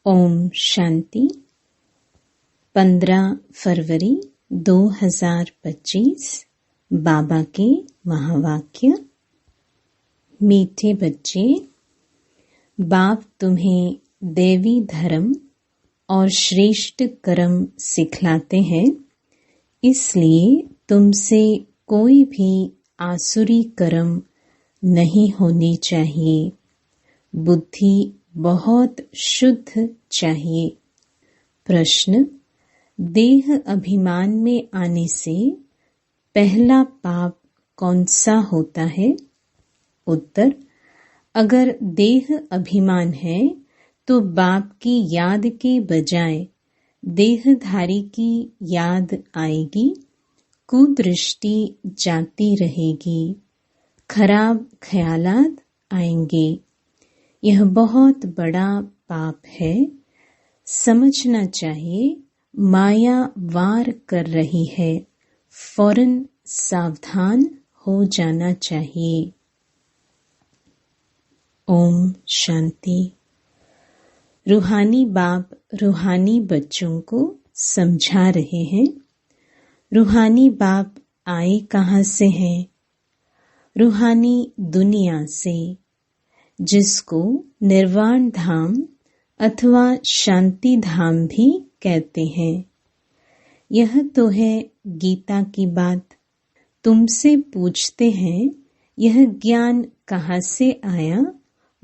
ओम शांति। 15 फरवरी 2025 बाबा के महावाक्य। मीठे बच्चे, बाप तुम्हें देवी धर्म और श्रेष्ठ कर्म सिखलाते हैं, इसलिए तुमसे कोई भी आसुरी कर्म नहीं होने चाहिए। बुद्धि बहुत शुद्ध चाहिए। प्रश्न: देह अभिमान में आने से पहला पाप कौन सा होता है? उत्तर: अगर देह अभिमान है तो बाप की याद के बजाय देहधारी की याद आएगी, कुदृष्टि जाती रहेगी, खराब ख्यालात आएंगे। यह बहुत बड़ा पाप है। समझना चाहिए माया वार कर रही है, फौरन सावधान हो जाना चाहिए। ओम शांति। रूहानी बाप रूहानी बच्चों को समझा रहे हैं। रूहानी बाप आए कहाँ से हैं? रूहानी दुनिया से, जिसको निर्वाण धाम अथवा शांति धाम भी कहते हैं। यह तो है गीता की बात। तुमसे पूछते हैं यह ज्ञान कहाँ से आया?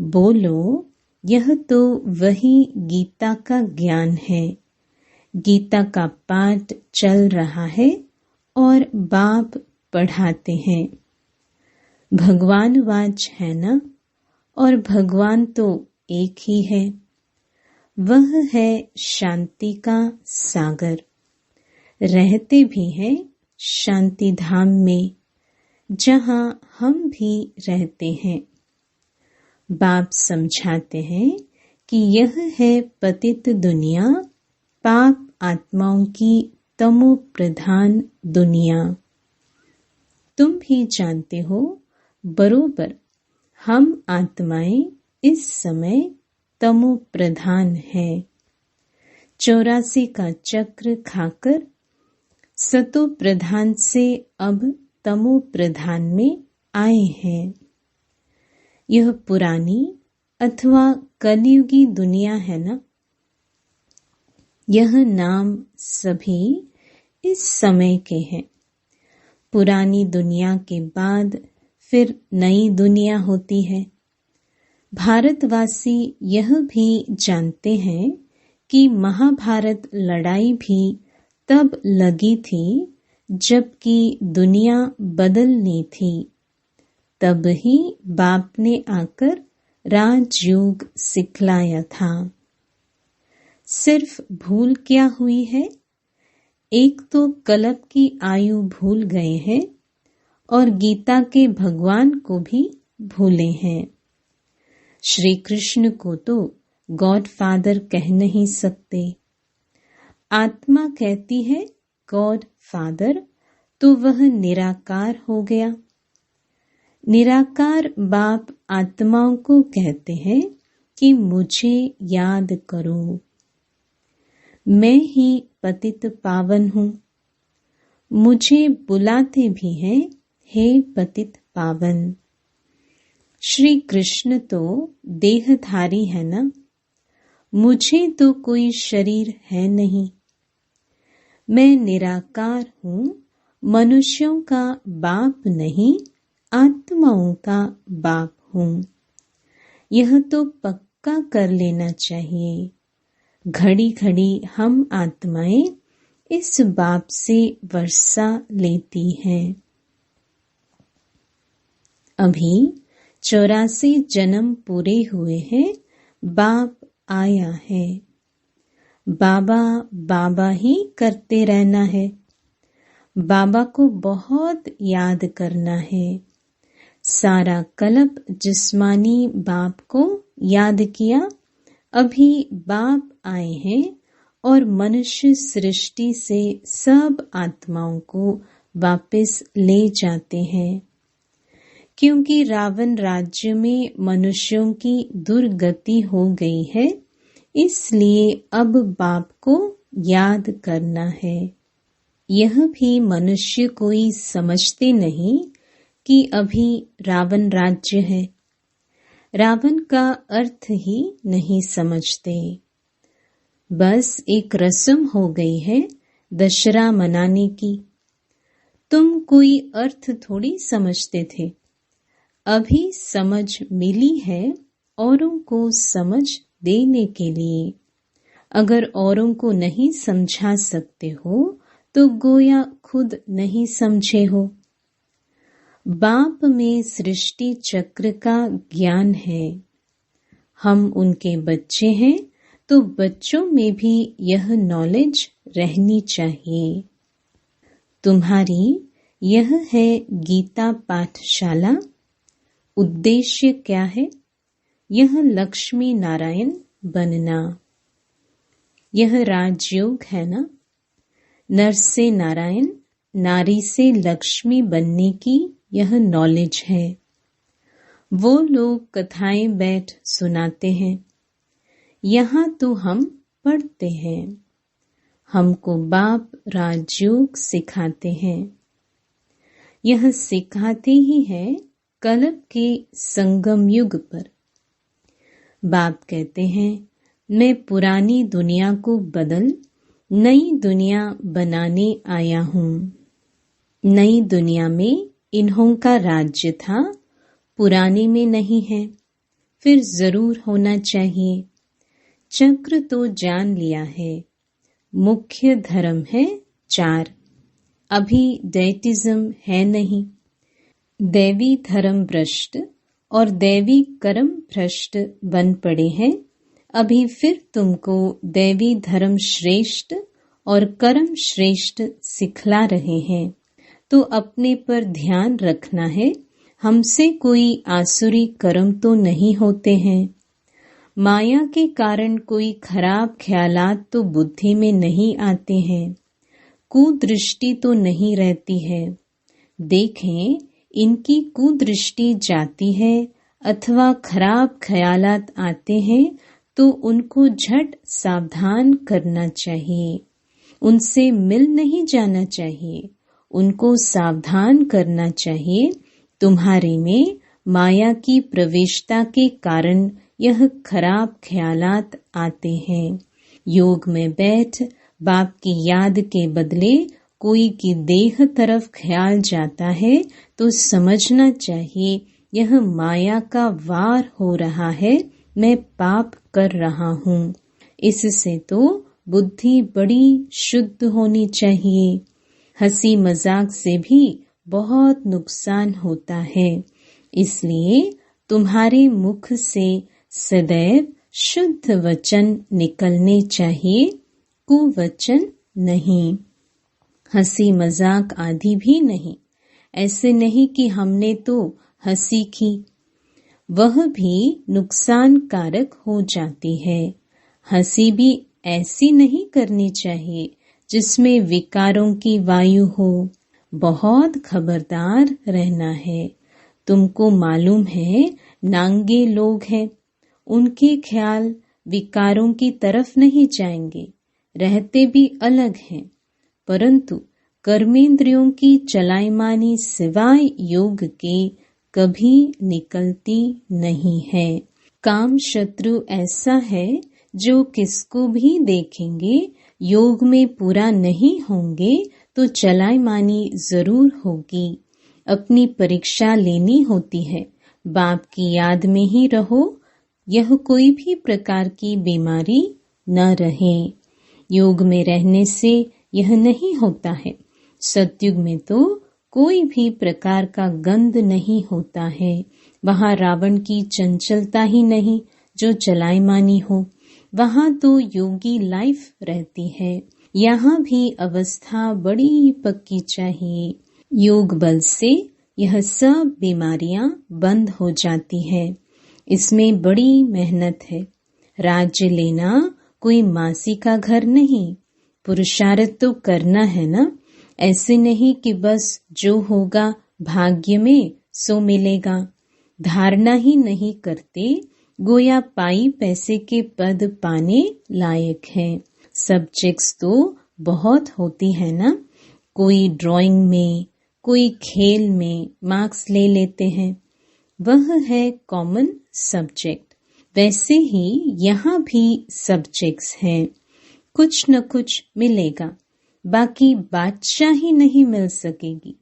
बोलो, यह तो वही गीता का ज्ञान है। गीता का पाठ चल रहा है और बाप पढ़ाते हैं। भगवान वाच है ना, और भगवान तो एक ही है। वह है शांति का सागर। रहते भी हैं शांति धाम में, जहाँ हम भी रहते हैं। बाप समझाते हैं कि यह है पतित दुनिया, पाप आत्माओं की तमो प्रधान दुनिया। तुम भी जानते हो बरोबर, हम आत्माएं इस समय तमो प्रधान है। 84 का चक्र खाकर सतो प्रधान से अब तमो प्रधान में आए हैं। यह पुरानी अथवा कलयुगी दुनिया है ना। यह नाम सभी इस समय के हैं। पुरानी दुनिया के बाद फिर नई दुनिया होती है। भारतवासी यह भी जानते हैं कि महाभारत लड़ाई भी तब लगी थी जबकि दुनिया बदलनी थी। तब ही बाप ने आकर राजयोग सिखलाया था। सिर्फ भूल क्या हुई है? एक तो कल्प की आयु भूल गए हैं और गीता के भगवान को भी भूले हैं। श्री कृष्ण को तो गॉड फादर कह नहीं सकते। आत्मा कहती है गॉड फादर, तो वह निराकार हो गया। निराकार बाप आत्माओं को कहते हैं कि मुझे याद करो। मैं ही पतित पावन हूँ। मुझे बुलाते भी हैं, हे पतित पावन। श्री कृष्ण तो देहधारी है ना। मुझे तो कोई शरीर है नहीं। मैं निराकार हूँ, मनुष्यों का बाप नहीं, आत्माओं का बाप हूँ। यह तो पक्का कर लेना चाहिए। घड़ी घड़ी हम आत्माएं इस बाप से वर्षा लेती हैं। अभी 84 जन्म पूरे हुए हैं, बाप आया है। बाबा बाबा ही करते रहना है। बाबा को बहुत याद करना है। सारा कल्प जिस्मानी बाप को याद किया। अभी बाप आए हैं और मनुष्य सृष्टि से सब आत्माओं को वापस ले जाते हैं। क्योंकि रावण राज्य में मनुष्यों की दुर्गति हो गई है, इसलिए अब बाप को याद करना है। यह भी मनुष्य कोई समझते नहीं कि अभी रावण राज्य है। रावण का अर्थ ही नहीं समझते। बस एक रस्म हो गई है दशहरा मनाने की। तुम कोई अर्थ थोड़ी समझते थे। अभी समझ मिली है औरों को समझ देने के लिए। अगर औरों को नहीं समझा सकते हो तो गोया खुद नहीं समझे हो। बाप में सृष्टि चक्र का ज्ञान है। हम उनके बच्चे हैं तो बच्चों में भी यह नॉलेज रहनी चाहिए। तुम्हारी यह है गीता पाठशाला। उद्देश्य क्या है? यह लक्ष्मी नारायण बनना। यह राजयोग है ना। नर से नारायण, नारी से लक्ष्मी बनने की यह नॉलेज है। वो लोग कथाएं बैठ सुनाते हैं। यहाँ तो हम पढ़ते हैं। हमको बाप राजयोग सिखाते हैं। यह सिखाते ही है कलप के संगम युग पर। बाप कहते हैं, मैं पुरानी दुनिया को बदल नई दुनिया बनाने आया हूँ। नई दुनिया में इन्हों का राज्य था, पुराने में नहीं है। फिर जरूर होना चाहिए। चक्र तो जान लिया है। मुख्य धर्म है 4। अभी डेटिज्म है नहीं। दैवी धर्म भ्रष्ट और दैवी कर्म भ्रष्ट बन पड़े हैं। अभी फिर तुमको दैवी धर्म श्रेष्ठ और कर्म श्रेष्ठ सिखला रहे हैं। तो अपने पर ध्यान रखना है। हमसे कोई आसुरी कर्म तो नहीं होते हैं। माया के कारण कोई खराब ख्यालात तो बुद्धि में नहीं आते हैं। कुदृष्टि तो नहीं रहती है। देखें, इनकी कुदृष्टि जाती है अथवा खराब ख्यालात आते हैं तो उनको झट सावधान करना चाहिए। उनसे मिल नहीं जाना चाहिए। उनको सावधान करना चाहिए। तुम्हारे में माया की प्रवेशता के कारण यह खराब ख्यालात आते हैं। योग में बैठ बाप की याद के बदले कोई की देह तरफ ख्याल जाता है तो समझना चाहिए यह माया का वार हो रहा है। मैं पाप कर रहा हूँ। इससे तो बुद्धि बड़ी शुद्ध होनी चाहिए। हंसी मजाक से भी बहुत नुकसान होता है। इसलिए तुम्हारे मुख से सदैव शुद्ध वचन निकलने चाहिए, कुवचन नहीं। हंसी मजाक आदि भी नहीं। ऐसे नहीं कि हमने तो हंसी की, वह भी नुकसान कारक हो जाती है। हंसी भी ऐसी नहीं करनी चाहिए जिसमें विकारों की वायु हो। बहुत खबरदार रहना है। तुमको मालूम है नांगे लोग हैं, उनके ख्याल विकारों की तरफ नहीं जाएंगे। रहते भी अलग हैं, परंतु कर्मेंद्रियों की चलायमानी सिवाय योग के कभी निकलती नहीं है। काम शत्रु ऐसा है जो किसको भी देखेंगे योग में पूरा नहीं होंगे तो चलायमानी जरूर होगी। अपनी परीक्षा लेनी होती है। बाप की याद में ही रहो। यह कोई भी प्रकार की बीमारी न रहे। योग में रहने से यह नहीं होता है। सतयुग में तो कोई भी प्रकार का गंध नहीं होता है। वहाँ रावण की चंचलता ही नहीं जो चलायमानी हो। वहाँ तो योगी लाइफ रहती है। यहाँ भी अवस्था बड़ी पक्की चाहिए। योग बल से यह सब बीमारियां बंद हो जाती है। इसमें बड़ी मेहनत है। राज्य लेना कोई मासी का घर नहीं। पुरुषार्थ तो करना है ना। ऐसे नहीं कि बस जो होगा भाग्य में सो मिलेगा। धारणा ही नहीं करते गोया पाई पैसे के पद पाने लायक हैं। सब्जेक्ट्स तो बहुत होती है ना, कोई ड्राइंग में, कोई खेल में मार्क्स ले लेते हैं, वह है कॉमन सब्जेक्ट। वैसे ही यहाँ भी सब्जेक्ट्स हैं, कुछ न कुछ मिलेगा, बाकी बादशाही नहीं मिल सकेगी।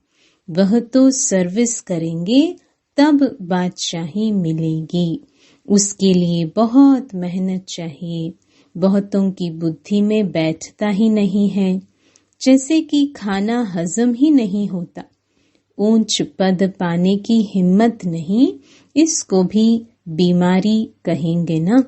वह तो सर्विस करेंगे तब बादशाही मिलेगी। उसके लिए बहुत मेहनत चाहिए, बहुतों की बुद्धि में बैठता ही नहीं है, जैसे कि खाना हजम ही नहीं होता। ऊंच पद पाने की हिम्मत नहीं, इसको भी बीमारी कहेंगे ना।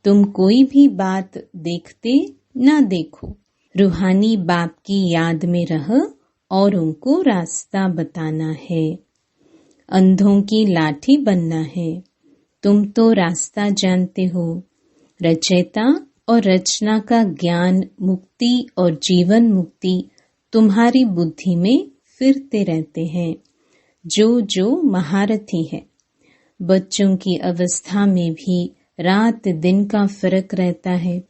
तुम कोई भी बात देखते ना देखो, रूहानी बाप की याद में रह और उनको रास्ता बताना है। अंधों की लाठी बनना है। तुम तो रास्ता जानते हो। रचयिता और रचना का ज्ञान, मुक्ति और जीवन मुक्ति तुम्हारी बुद्धि में फिरते रहते हैं, जो जो महारथी है। बच्चों की अवस्था में भी रात दिन का फर्क रहता है।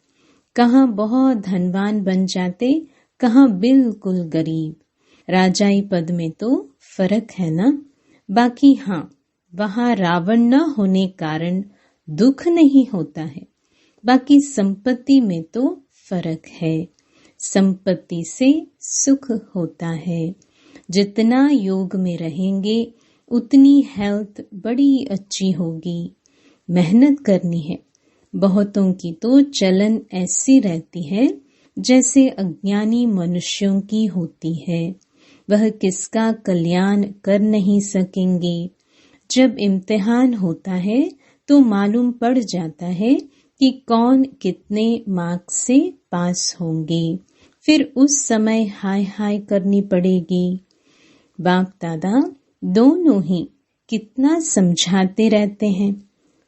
कहाँ बहुत धनवान बन जाते, कहाँ बिल्कुल गरीब। राजाई पद में तो फर्क है ना। बाकी हाँ, वहाँ रावण न होने कारण दुख नहीं होता है। बाकी संपत्ति में तो फर्क है। संपत्ति से सुख होता है। जितना योग में रहेंगे उतनी हेल्थ बड़ी अच्छी होगी। मेहनत करनी है। बहुतों की तो चलन ऐसी रहती है जैसे अज्ञानी मनुष्यों की होती है। वह किसका कल्याण कर नहीं सकेंगे। जब इम्तिहान होता है तो मालूम पड़ जाता है कि कौन कितने मार्क्स से पास होंगे। फिर उस समय हाय हाय करनी पड़ेगी। बाप दादा दोनों ही कितना समझाते रहते हैं।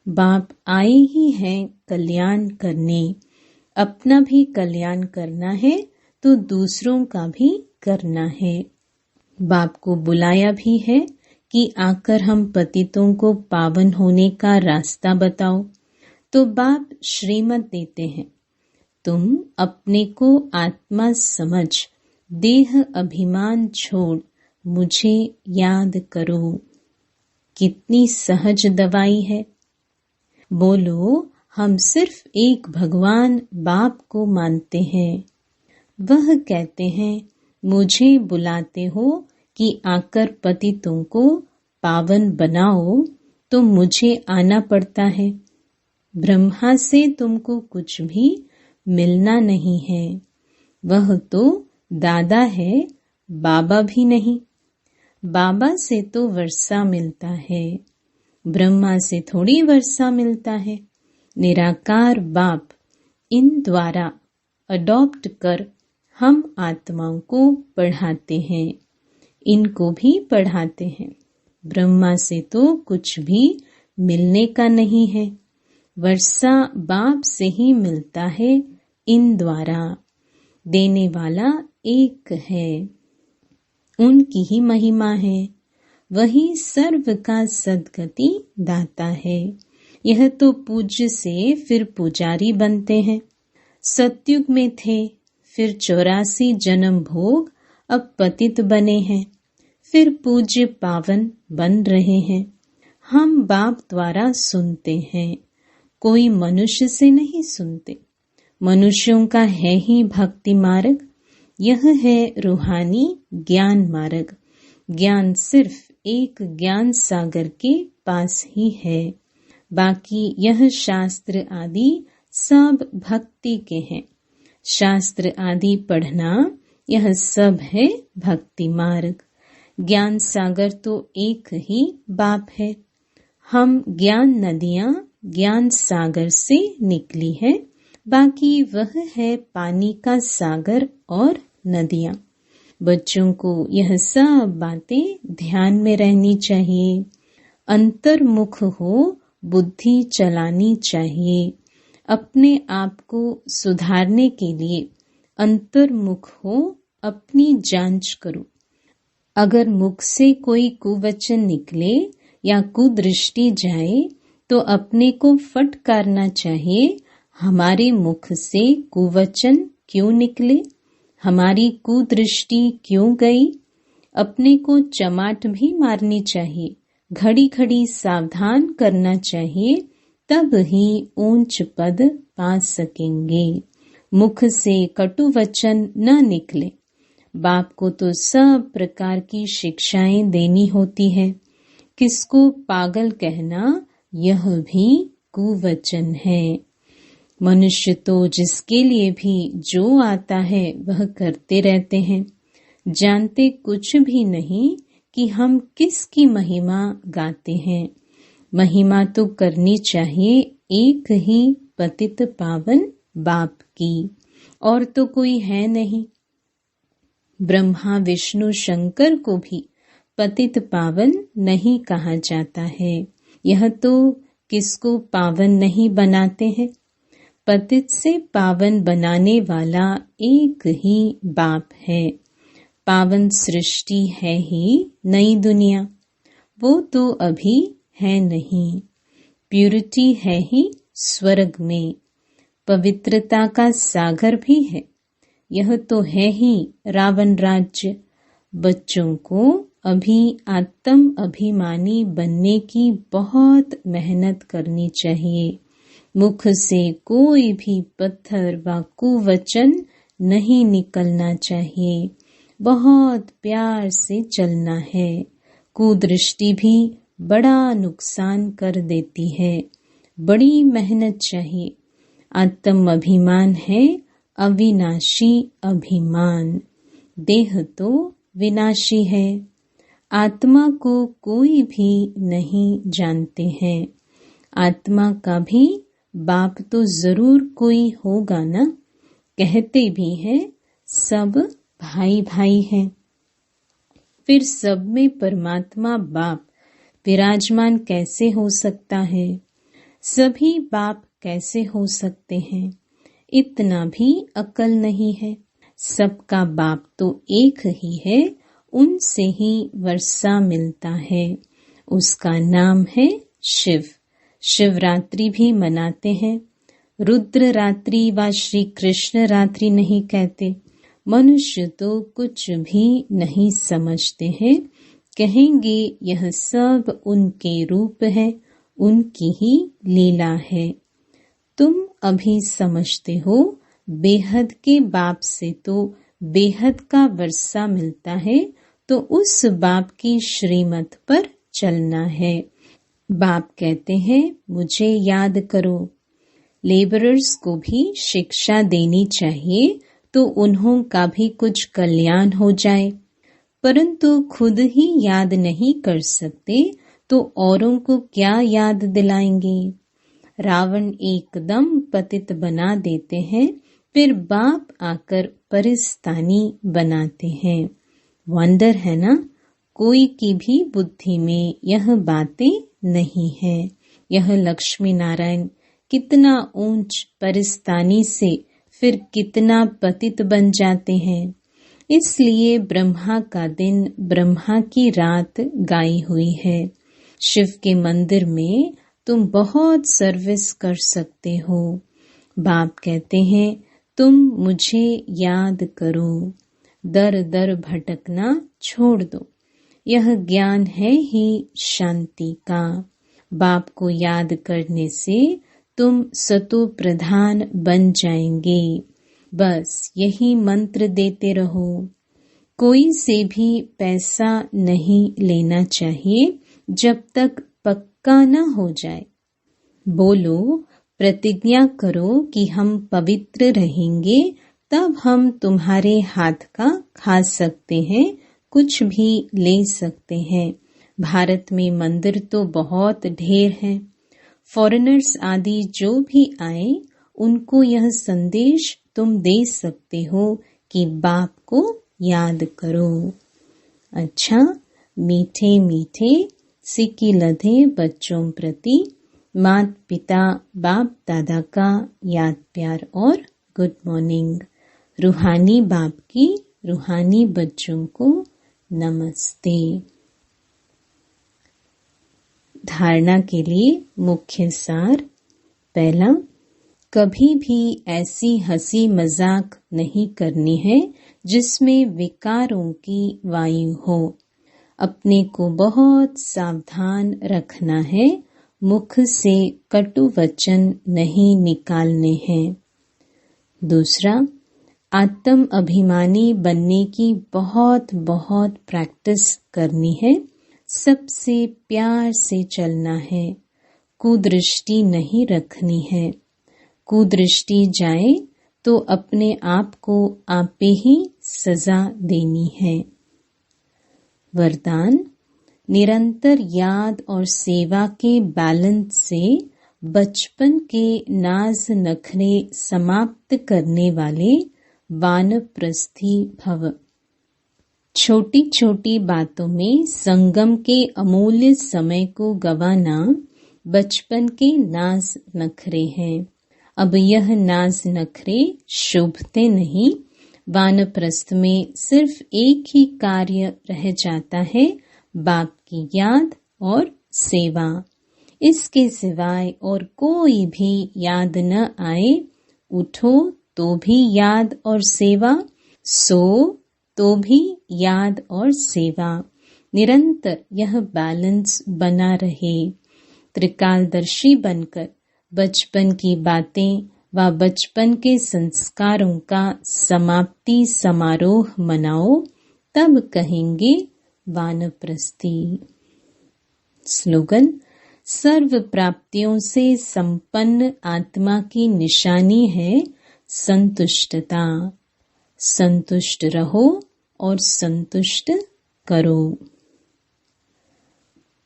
बाप आए ही हैं कल्याण करने। अपना भी कल्याण करना है तो दूसरों का भी करना है। बाप को बुलाया भी है कि आकर हम पतितों को पावन होने का रास्ता बताओ। तो बाप श्रीमत देते हैं, तुम अपने को आत्मा समझ देह अभिमान छोड़ मुझे याद करो। कितनी सहज दवाई है। बोलो, हम सिर्फ एक भगवान बाप को मानते हैं। वह कहते हैं, मुझे बुलाते हो कि आकर पतितों को पावन बनाओ, तो मुझे आना पड़ता है। ब्रह्मा से तुमको कुछ भी मिलना नहीं है। वह तो दादा है, बाबा भी नहीं। बाबा से तो वर्षा मिलता है, ब्रह्मा से थोड़ी वर्षा मिलता है। निराकार बाप इन द्वारा अडॉप्ट कर हम आत्माओं को पढ़ाते हैं, इनको भी पढ़ाते हैं। ब्रह्मा से तो कुछ भी मिलने का नहीं है। वर्षा बाप से ही मिलता है। इन द्वारा देने वाला एक है, उनकी ही महिमा है। वही सर्व का सद्गति दाता है। यह तो पूज्य से फिर पुजारी बनते हैं। सतयुग में थे, फिर 84 जन्म भोग, अब पतित बने हैं, फिर पूज्य पावन बन रहे हैं। हम बाप द्वारा सुनते हैं, कोई मनुष्य से नहीं सुनते। मनुष्यों का है ही भक्ति मार्ग, यह है रूहानी ज्ञान मार्ग। ज्ञान सिर्फ एक ज्ञान सागर के पास ही है। बाकी यह शास्त्र आदि सब भक्ति के हैं। शास्त्र आदि पढ़ना यह सब है भक्ति मार्ग। ज्ञान सागर तो एक ही बाप है। हम ज्ञान नदियां ज्ञान सागर से निकली है। बाकी वह है पानी का सागर और नदियां। बच्चों को यह सब बातें ध्यान में रहनी चाहिए। अंतर्मुख हो बुद्धि चलानी चाहिए। अपने आप को सुधारने के लिए अंतर्मुख हो, अपनी जांच करो। अगर मुख से कोई कुवचन निकले या कुदृष्टि जाए तो अपने को फटकारना चाहिए, हमारे मुख से कुवचन क्यों निकले, हमारी कुदृष्टि क्यों गई। अपने को चमाट भी मारनी चाहिए, घड़ी घड़ी सावधान करना चाहिए, तब ही ऊंच पद पा सकेंगे। मुख से कटु वचन न निकले। बाप को तो सब प्रकार की शिक्षाएं देनी होती है। किसको पागल कहना यह भी कुवचन है। मनुष्य तो जिसके लिए भी जो आता है वह करते रहते हैं, जानते कुछ भी नहीं कि हम किसकी महिमा गाते हैं। महिमा तो करनी चाहिए एक ही पतित पावन बाप की, और तो कोई है नहीं। ब्रह्मा विष्णु शंकर को भी पतित पावन नहीं कहा जाता है। यह तो किसको पावन नहीं बनाते हैं। पतित से पावन बनाने वाला एक ही बाप है। पावन सृष्टि है ही नई दुनिया, वो तो अभी है नहीं। प्यूरिटी है ही स्वर्ग में, पवित्रता का सागर भी है। यह तो है ही रावण राज्य। बच्चों को अभी आत्म अभिमानी बनने की बहुत मेहनत करनी चाहिए। मुख से कोई भी पत्थर व कुवचन नहीं निकलना चाहिए। बहुत प्यार से चलना है। कुदृष्टि भी बड़ा नुकसान कर देती है। बड़ी मेहनत चाहिए। आत्म अभिमान है अविनाशी अभिमान। देह तो विनाशी है। आत्मा को कोई भी नहीं जानते हैं। आत्मा का भी बाप तो जरूर कोई होगा ना। कहते भी हैं सब भाई भाई हैं। फिर सब में परमात्मा बाप विराजमान कैसे हो सकता है। सभी बाप कैसे हो सकते हैं, इतना भी अकल नहीं है। सबका बाप तो एक ही है, उनसे ही वर्षा मिलता है। उसका नाम है शिव। शिवरात्रि भी मनाते हैं। रुद्र रात्रि व श्री कृष्ण रात्रि नहीं कहते। मनुष्य तो कुछ भी नहीं समझते हैं। कहेंगे यह सब उनके रूप है, उनकी ही लीला है। तुम अभी समझते हो बेहद के बाप से तो बेहद का वर्षा मिलता है, तो उस बाप की श्रीमत पर चलना है। बाप कहते हैं मुझे याद करो। लेबरर्स को भी शिक्षा देनी चाहिए, तो उन्हों का भी कुछ कल्याण हो जाए। परंतु खुद ही याद नहीं कर सकते तो औरों को क्या याद दिलाएंगे। रावण एकदम पतित बना देते हैं, फिर बाप आकर परिस्तानी बनाते हैं। वंडर है ना, कोई की भी बुद्धि में यह बातें नहीं है। यह लक्ष्मी नारायण कितना ऊंच परिस्तानी से फिर कितना पतित बन जाते हैं। इसलिए ब्रह्मा का दिन ब्रह्मा की रात गाई हुई है। शिव के मंदिर में तुम बहुत सर्विस कर सकते हो। बाप कहते हैं तुम मुझे याद करो। दर दर भटकना छोड़ दो। यह ज्ञान है ही शांति का। बाप को याद करने से तुम सतो प्रधान बन जाएंगे। बस यही मंत्र देते रहो। कोई से भी पैसा नहीं लेना चाहिए जब तक पक्का न हो जाए। बोलो, प्रतिज्ञा करो कि हम पवित्र रहेंगे, तब हम तुम्हारे हाथ का खा सकते हैं, कुछ भी ले सकते हैं। भारत में मंदिर तो बहुत ढेर हैं। फॉरेनर्स आदि जो भी आए उनको यह संदेश तुम दे सकते हो कि बाप को याद करो। अच्छा, मीठे मीठे सिक्की लधे बच्चों प्रति माता पिता बाप दादा का याद प्यार और गुड मॉर्निंग। रूहानी बाप की रूहानी बच्चों को नमस्ते। धारणा के लिए मुख्य सार। पहला, कभी भी ऐसी हंसी मजाक नहीं करनी है जिसमें विकारों की वायु हो। अपने को बहुत सावधान रखना है, मुख से कटु वचन नहीं निकालने हैं। दूसरा, आत्म अभिमानी बनने की बहुत बहुत प्रैक्टिस करनी है। सबसे प्यार से चलना है, कुदृष्टि नहीं रखनी है। कुदृष्टि जाए तो अपने आप को आपे ही सजा देनी है। वरदान, निरंतर याद और सेवा के बैलेंस से बचपन के नाज नखरे समाप्त करने वाले वानप्रस्थी भव। छोटी छोटी बातों में संगम के अमूल्य समय को गंवाना बचपन के नाज नखरे हैं। अब यह नाज नखरे शोभते नहीं। वानप्रस्थ में सिर्फ एक ही कार्य रह जाता है, बाप की याद और सेवा। इसके सिवाय और कोई भी याद न आए। उठो तो भी याद और सेवा, सो तो भी याद और सेवा। निरंतर यह बैलेंस बना रहे। त्रिकालदर्शी बनकर बचपन की बातें व बचपन के संस्कारों का समाप्ति समारोह मनाओ, तब कहेंगे वानप्रस्थी। स्लोगन, सर्व प्राप्तियों से संपन्न आत्मा की निशानी है संतुष्टता। संतुष्ट रहो और संतुष्ट करो।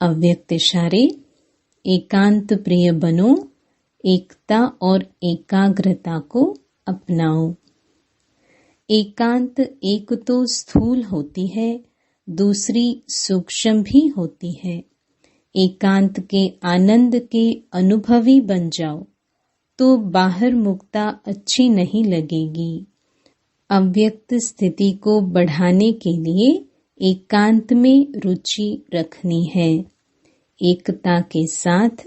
अव्यक्त इशारे, एकांत प्रिय बनो, एकता और एकाग्रता को अपनाओ। एकांत एक तो स्थूल होती है, दूसरी सूक्ष्म भी होती है। एकांत के आनंद के अनुभवी बन जाओ तो बाहर मुक्ता अच्छी नहीं लगेगी। अव्यक्त स्थिति को बढ़ाने के लिए एकांत में रुचि रखनी है। एकता के साथ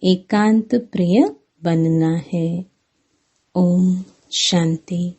एकांत प्रिय बनना है। ओम शांति।